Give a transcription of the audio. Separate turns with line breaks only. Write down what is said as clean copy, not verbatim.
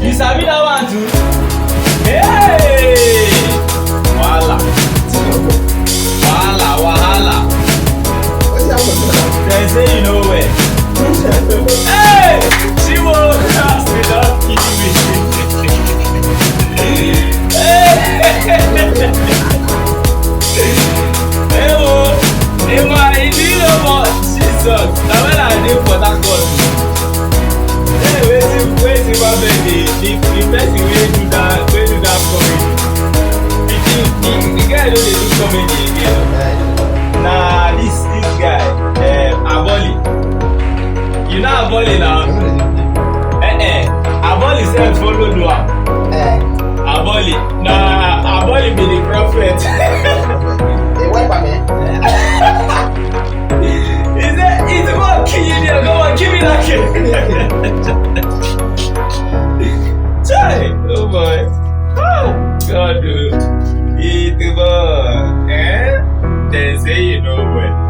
You sabi that one too? Hey! Wahala. They say you know where. Hey! She won't cast without killing me. Hey, do you know what? Jesus. Now when I did for that God. Hey, where's the baby? The person where do that comedy. The guy don't do comedy again. Nah, this guy, Aboli. You know Aboli now? Aboli said follow Noah. Aboli. Nah, Aboli be the prophet.
They wipe me.
He's about to kill you there. Go on, kill me that kid. Chai! Oh boy. Oh, God, dude. Eat the boy. They say you know what.